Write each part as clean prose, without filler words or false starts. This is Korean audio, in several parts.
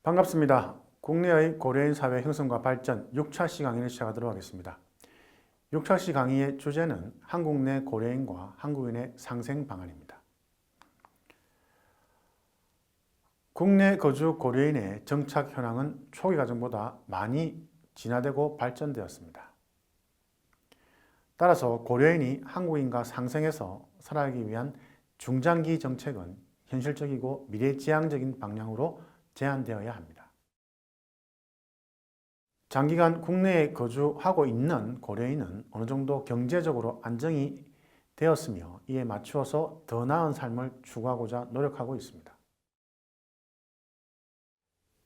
반갑습니다. 국내의 고려인 사회 형성과 발전 6차시 강의를 시작하도록 하겠습니다. 6차시 강의의 주제는 한국 내 고려인과 한국인의 상생 방안입니다. 국내 거주 고려인의 정착 현황은 초기 과정보다 많이 진화되고 발전되었습니다. 따라서 고려인이 한국인과 상생해서 살아가기 위한 중장기 정책은 현실적이고 미래지향적인 방향으로 제한되어야 합니다. 장기간 국내에 거주하고 있는 고려인은 어느 정도 경제적으로 안정이 되었으며 이에 맞추어서 더 나은 삶을 추구하고자 노력하고 있습니다.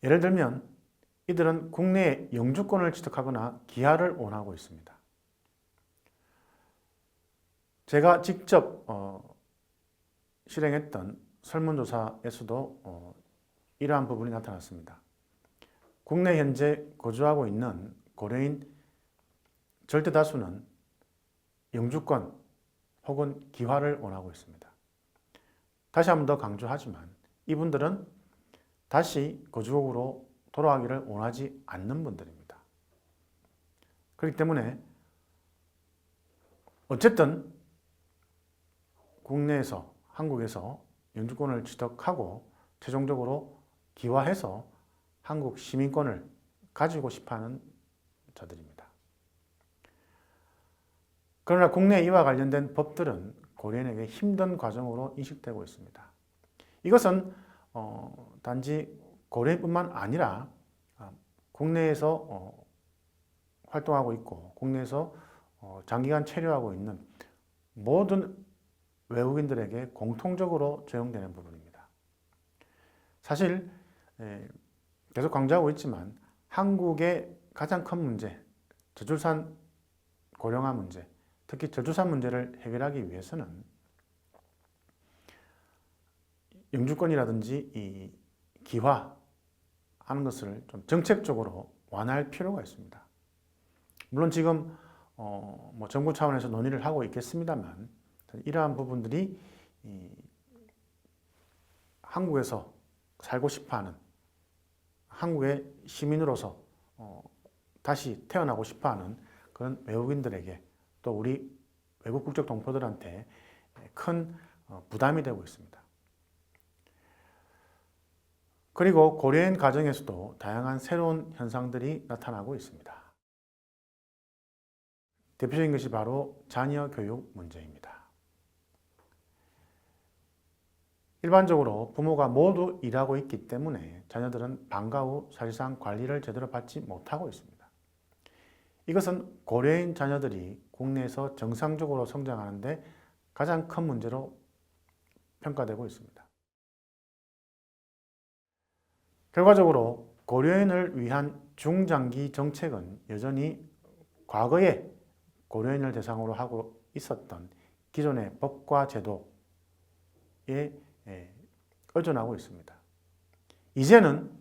예를 들면 이들은 국내에 영주권을 취득하거나 기하를 원하고 있습니다. 제가 직접 실행했던 설문조사에서도 이러한 부분이 나타났습니다. 국내 현재 거주하고 있는 고려인 절대 다수는 영주권 혹은 기화를 원하고 있습니다. 다시 한 번 더 강조하지만 이분들은 다시 거주국으로 돌아가기를 원하지 않는 분들입니다. 그렇기 때문에 어쨌든 국내에서 한국에서 영주권을 취득하고 최종적으로 기화해서 한국 시민권을 가지고 싶어하는 자들입니다. 그러나 국내 이와 관련된 법들은 고려인에게 힘든 과정으로 인식되고 있습니다. 이것은 단지 고려인뿐만 아니라 국내에서 활동하고 있고 국내에서 장기간 체류하고 있는 모든 외국인들에게 공통적으로 적용되는 부분입니다. 사실 계속 강조하고 있지만 한국의 가장 큰 문제, 저출산 고령화 문제, 특히 저출산 문제를 해결하기 위해서는 영주권이라든지 이 기화하는 것을 좀 정책적으로 완화할 필요가 있습니다. 물론 지금 정부 차원에서 논의를 하고 있겠습니다만 이러한 부분들이 한국에서 살고 싶어하는 한국의 시민으로서 다시 태어나고 싶어하는 그런 외국인들에게 또 우리 외국 국적 동포들한테 큰 부담이 되고 있습니다. 그리고 고려인 가정에서도 다양한 새로운 현상들이 나타나고 있습니다. 대표적인 것이 바로 자녀 교육 문제입니다. 일반적으로 부모가 모두 일하고 있기 때문에 자녀들은 방과 후 사실상 관리를 제대로 받지 못하고 있습니다. 이것은 고려인 자녀들이 국내에서 정상적으로 성장하는데 가장 큰 문제로 평가되고 있습니다. 결과적으로 고려인을 위한 중장기 정책은 여전히 과거에 고려인을 대상으로 하고 있었던 기존의 법과 제도에 의존하고 있습니다. 이제는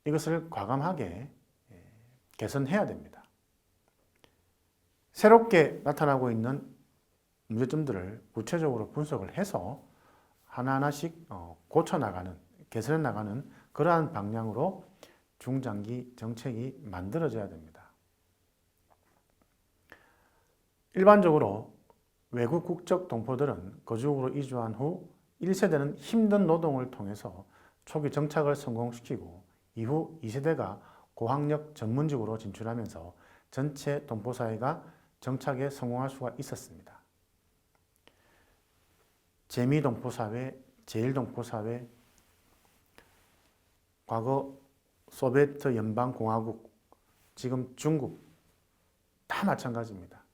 이것을 과감하게 개선해야 됩니다. 새롭게 나타나고 있는 문제점들을 구체적으로 분석을 해서 하나하나씩 고쳐나가는, 개선해나가는 그러한 방향으로 중장기 정책이 만들어져야 됩니다. 일반적으로 외국 국적 동포들은 거주국으로 이주한 후 1세대는 힘든 노동을 통해서 초기 정착을 성공시키고 이후 2세대가 고학력 전문직으로 진출하면서 전체 동포사회가 정착에 성공할 수가 있었습니다. 재미동포사회, 제일동포사회, 과거 소비에트 연방공화국, 지금 중국 다 마찬가지입니다.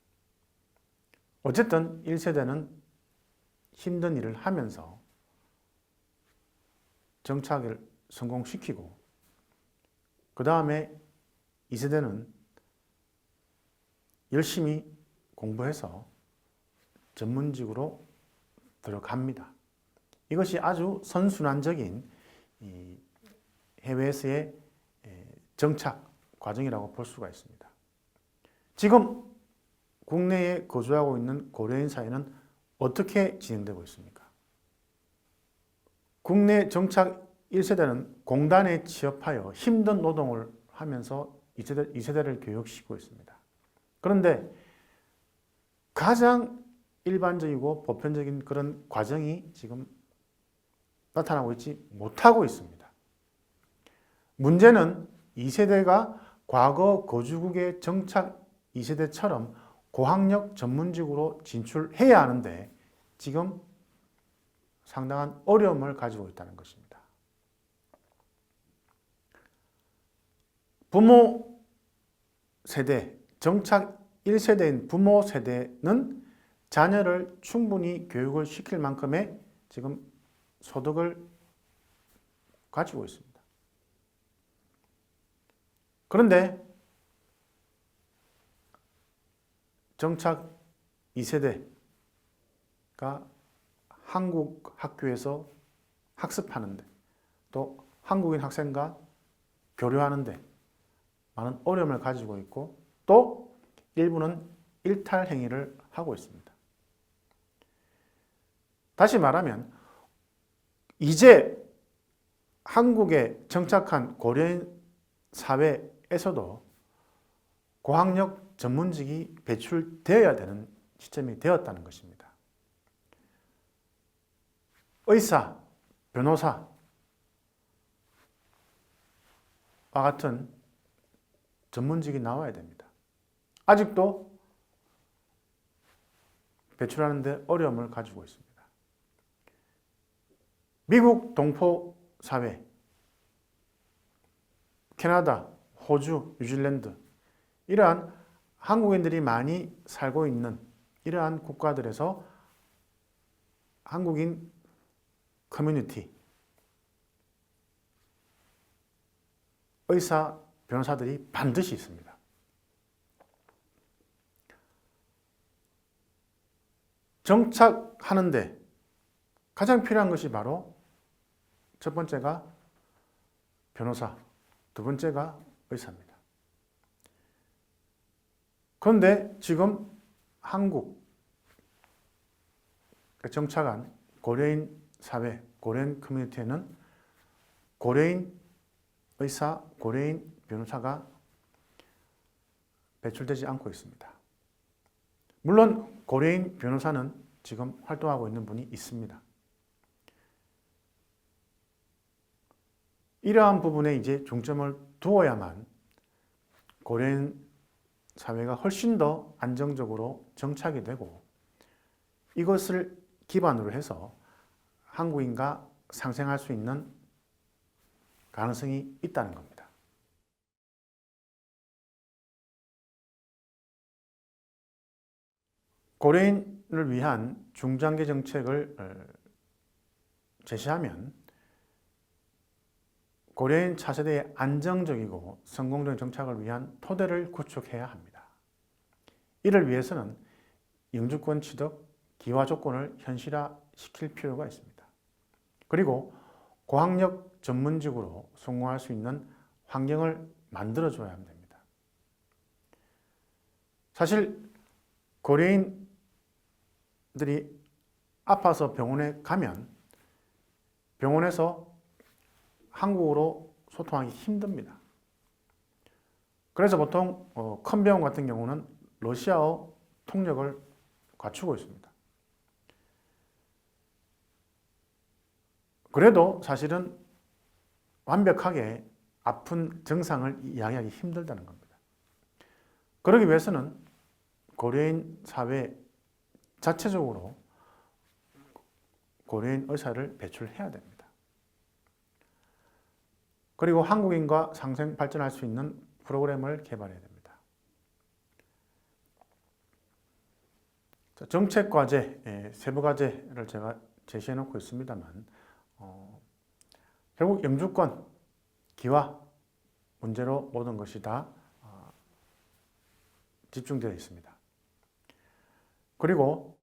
어쨌든 1세대는 힘든 일을 하면서 정착을 성공시키고 그 다음에 2세대는 열심히 공부해서 전문직으로 들어갑니다. 이것이 아주 선순환적인 해외에서의 정착 과정이라고 볼 수가 있습니다. 지금 국내에 거주하고 있는 고려인 사회는 어떻게 진행되고 있습니까? 국내 정착 1세대는 공단에 취업하여 힘든 노동을 하면서 2세대를 교육시키고 있습니다. 그런데 가장 일반적이고 보편적인 그런 과정이 지금 나타나고 있지 못하고 있습니다. 문제는 2세대가 과거 거주국의 정착 2세대처럼 고학력 전문직으로 진출해야 하는데 지금 상당한 어려움을 가지고 있다는 것입니다. 부모 세대, 정착 1세대인 부모 세대는 자녀를 충분히 교육을 시킬 만큼의 지금 소득을 가지고 있습니다. 그런데 정착 2세대가 한국 학교에서 학습하는데 또 한국인 학생과 교류하는데 많은 어려움을 가지고 있고 또 일부는 일탈 행위를 하고 있습니다. 다시 말하면 이제 한국에 정착한 고려인 사회에서도 고학력 전문직이 배출되어야 되는 시점이 되었다는 것입니다. 의사, 변호사와 같은 전문직이 나와야 됩니다. 아직도 배출하는 데 어려움을 가지고 있습니다. 미국 동포 사회, 캐나다, 호주, 뉴질랜드 이러한 한국인들이 많이 살고 있는 이러한 국가들에서 한국인 커뮤니티, 의사, 변호사들이 반드시 있습니다. 정착하는데 가장 필요한 것이 바로 첫 번째가 변호사, 두 번째가 의사입니다. 그런데 지금 한국에 정착한 고려인 사회, 고려인 커뮤니티에는 고려인 의사, 고려인 변호사가 배출되지 않고 있습니다. 물론 고려인 변호사는 지금 활동하고 있는 분이 있습니다. 이러한 부분에 이제 중점을 두어야만 고려인 사회가 훨씬 더 안정적으로 정착이 되고 이것을 기반으로 해서 한국인과 상생할 수 있는 가능성이 있다는 겁니다. 고려인을 위한 중장기 정책을 제시하면 고려인 차세대의 안정적이고 성공적인 정착을 위한 토대를 구축해야 합니다. 이를 위해서는 영주권 취득, 기화 조건을 현실화시킬 필요가 있습니다. 그리고 고학력 전문직으로 성공할 수 있는 환경을 만들어줘야 합니다. 사실 고려인들이 아파서 병원에 가면 병원에서 한국어로 소통하기 힘듭니다. 그래서 보통 큰 병원 같은 경우는 러시아어 통역을 갖추고 있습니다. 그래도 사실은 완벽하게 아픈 증상을 이야기하기 힘들다는 겁니다. 그러기 위해서는 고려인 사회 자체적으로 고려인 의사를 배출해야 됩니다. 그리고 한국인과 상생 발전할 수 있는 프로그램을 개발해야 됩니다. 정책 과제, 세부 과제를 제가 제시해 놓고 있습니다만 결국 영주권, 기화 문제로 모든 것이 다 집중되어 있습니다. 그리고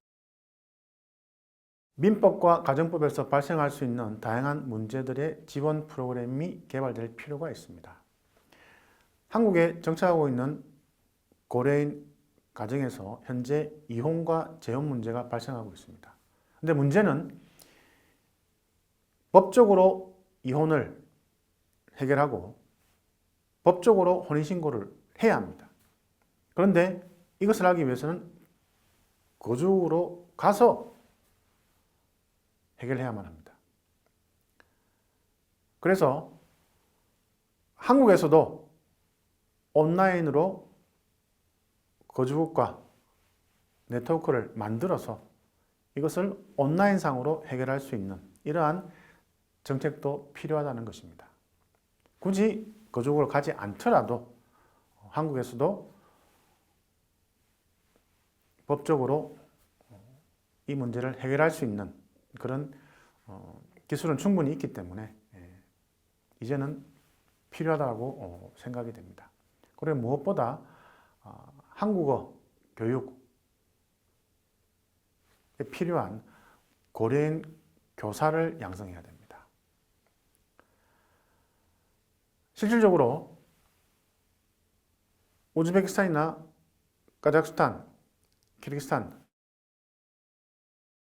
민법과 가정법에서 발생할 수 있는 다양한 문제들의 지원 프로그램이 개발될 필요가 있습니다. 한국에 정착하고 있는 고려인 가정에서 현재 이혼과 재혼 문제가 발생하고 있습니다. 근데 문제는 법적으로 이혼을 해결하고 법적으로 혼인신고를 해야 합니다. 그런데 이것을 하기 위해서는 거주국으로 가서 해결해야만 합니다. 그래서 한국에서도 온라인으로 거주국과 네트워크를 만들어서 이것을 온라인상으로 해결할 수 있는 이러한 정책도 필요하다는 것입니다. 굳이 거주국을 가지 않더라도 한국에서도 법적으로 이 문제를 해결할 수 있는 그런 기술은 충분히 있기 때문에 이제는 필요하다고 생각이 됩니다. 그리고 무엇보다 한국어 교육에 필요한 고려인 교사를 양성해야 됩니다. 실질적으로 우즈베키스탄이나 카자흐스탄, 키르기스탄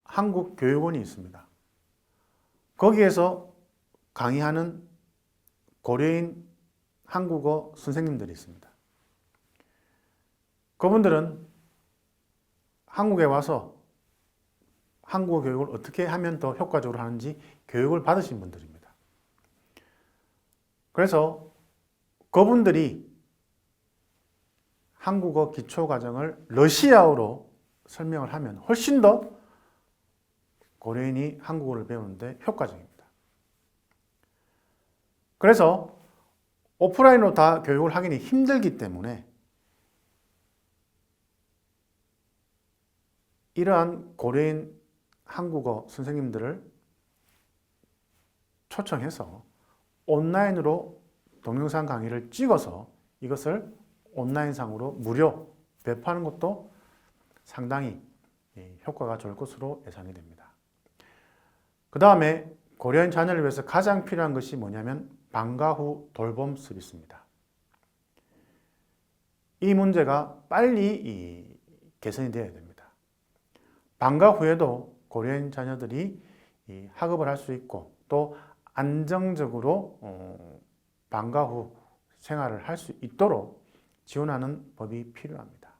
한국 교육원이 있습니다. 거기에서 강의하는 고려인 한국어 선생님들이 있습니다. 그분들은 한국에 와서 한국어 교육을 어떻게 하면 더 효과적으로 하는지 교육을 받으신 분들입니다. 그래서 그분들이 한국어 기초과정을 러시아어로 설명을 하면 훨씬 더 고려인이 한국어를 배우는데 효과적입니다. 그래서 오프라인으로 다 교육을 하기는 힘들기 때문에 이러한 고려인 한국어 선생님들을 초청해서 온라인으로 동영상 강의를 찍어서 이것을 온라인상으로 무료 배포하는 것도 상당히 효과가 좋을 것으로 예상이 됩니다. 그 다음에 고려인 자녀를 위해서 가장 필요한 것이 뭐냐면 방과 후 돌봄 서비스입니다. 이 문제가 빨리 개선이 되어야 됩니다. 방과 후에도 고려인 자녀들이 학업을 할 수 있고 또 안정적으로 방과 후 생활을 할 수 있도록 지원하는 법이 필요합니다.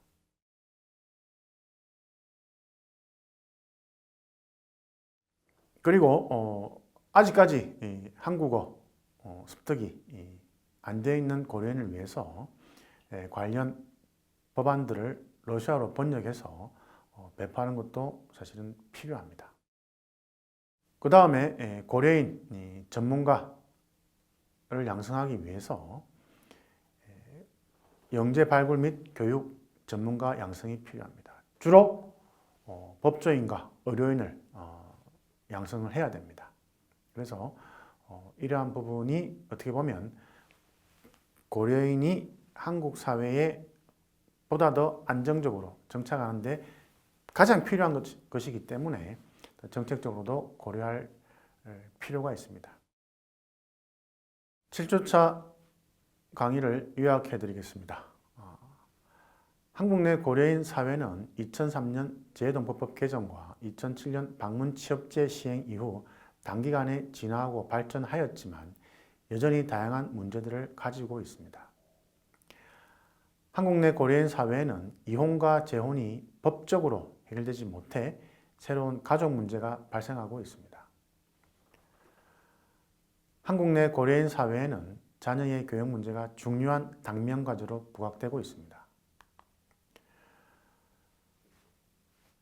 그리고 아직까지 한국어 습득이 안 되어 있는 고려인을 위해서 관련 법안들을 러시아어로 번역해서 배포하는 것도 사실은 필요합니다. 그 다음에 고려인 전문가를 양성하기 위해서 영재 발굴 및 교육 전문가 양성이 필요합니다. 주로 법조인과 의료인을 양성을 해야 됩니다. 그래서 이러한 부분이 어떻게 보면 고려인이 한국 사회에 보다 더 안정적으로 정착하는데 가장 필요한 것이기 때문에 정책적으로도 고려할 필요가 있습니다. 7주차 강의를 요약해 드리겠습니다. 한국 내 고려인 사회는 2003년 재해동법법 개정과 2007년 방문취업제 시행 이후 단기간에 진화하고 발전하였지만 여전히 다양한 문제들을 가지고 있습니다. 한국 내 고려인 사회에는 이혼과 재혼이 법적으로 해결되지 못해 새로운 가족 문제가 발생하고 있습니다. 한국 내 고려인 사회에는 자녀의 교육 문제가 중요한 당면 과제로 부각되고 있습니다.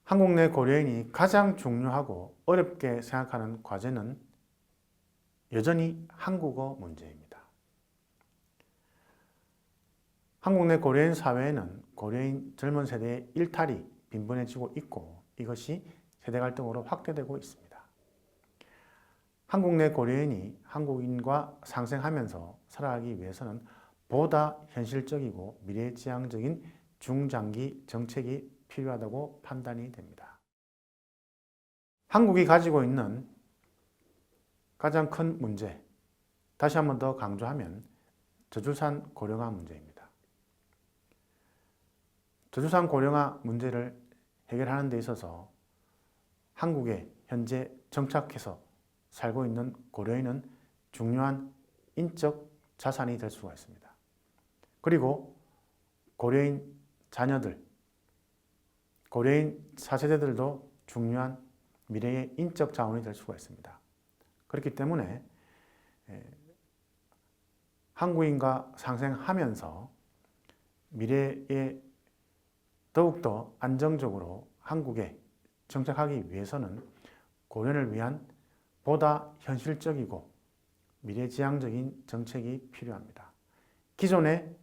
한국 내 고려인이 가장 중요하고 어렵게 생각하는 과제는 여전히 한국어 문제입니다. 한국 내 고려인 사회에는 고려인 젊은 세대의 일탈이 빈번해지고 있고 이것이 세대 갈등으로 확대되고 있습니다. 한국 내 고려인이 한국인과 상생하면서 살아가기 위해서는 보다 현실적이고 미래지향적인 중장기 정책이 필요하다고 판단이 됩니다. 한국이 가지고 있는 가장 큰 문제, 다시 한 번 더 강조하면 저출산 고령화 문제입니다. 저출산 고령화 문제를 해결하는 데 있어서 한국에 현재 정착해서 살고 있는 고려인은 중요한 인적 자산이 될 수가 있습니다. 그리고 고려인 자녀들, 고려인 4세대들도 중요한 미래의 인적 자원이 될 수가 있습니다. 그렇기 때문에 한국인과 상생하면서 미래에 더욱더 안정적으로 한국에 정착하기 위해서는 고려인을 위한 보다 현실적이고 미래지향적인 정책이 필요합니다. 기존의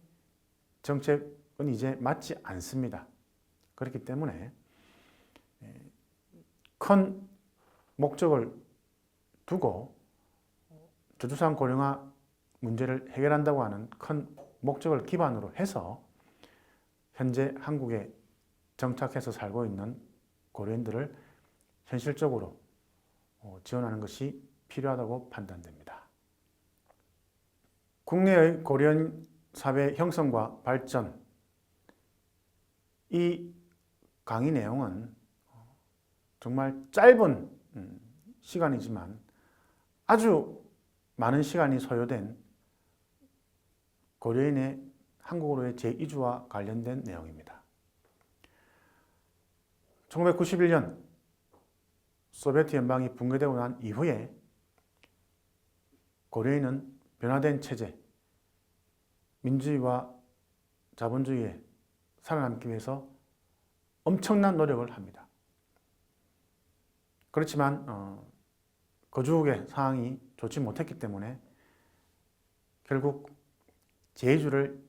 정책은 이제 맞지 않습니다. 그렇기 때문에 큰 목적을 두고 저주상 고령화 문제를 해결한다고 하는 큰 목적을 기반으로 해서 현재 한국에 정착해서 살고 있는 고려인들을 현실적으로 지원하는 것이 필요하다고 판단됩니다. 국내의 고려인 사회 형성과 발전, 이 강의 내용은 정말 짧은 시간이지만 아주 많은 시간이 소요된 고려인의 한국으로의 재이주와 관련된 내용입니다. 1991년 소비에트 연방이 붕괴되고 난 이후에 고려인은 변화된 체제, 민주주의와 자본주의에 살아남기 위해서 엄청난 노력을 합니다. 그렇지만 거주국의 상황이 좋지 못했기 때문에 결국 재이주를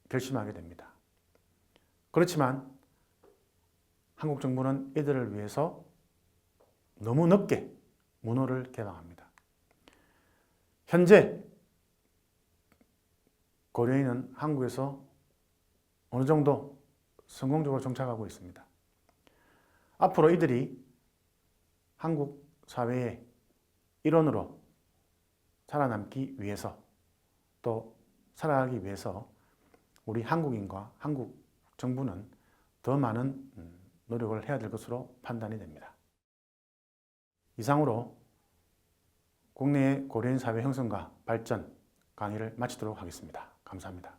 결심하게 됩니다. 그렇지만 한국 정부는 이들을 위해서 너무 늦게 문호를 개방합니다. 현재 고려인은 한국에서 어느 정도 성공적으로 정착하고 있습니다. 앞으로 이들이 한국 사회의 일원으로 살아남기 위해서 또 살아가기 위해서 우리 한국인과 한국 정부는 더 많은 노력을 해야 될 것으로 판단이 됩니다. 이상으로 국내의 고려인 사회 형성과 발전 강의를 마치도록 하겠습니다. 감사합니다.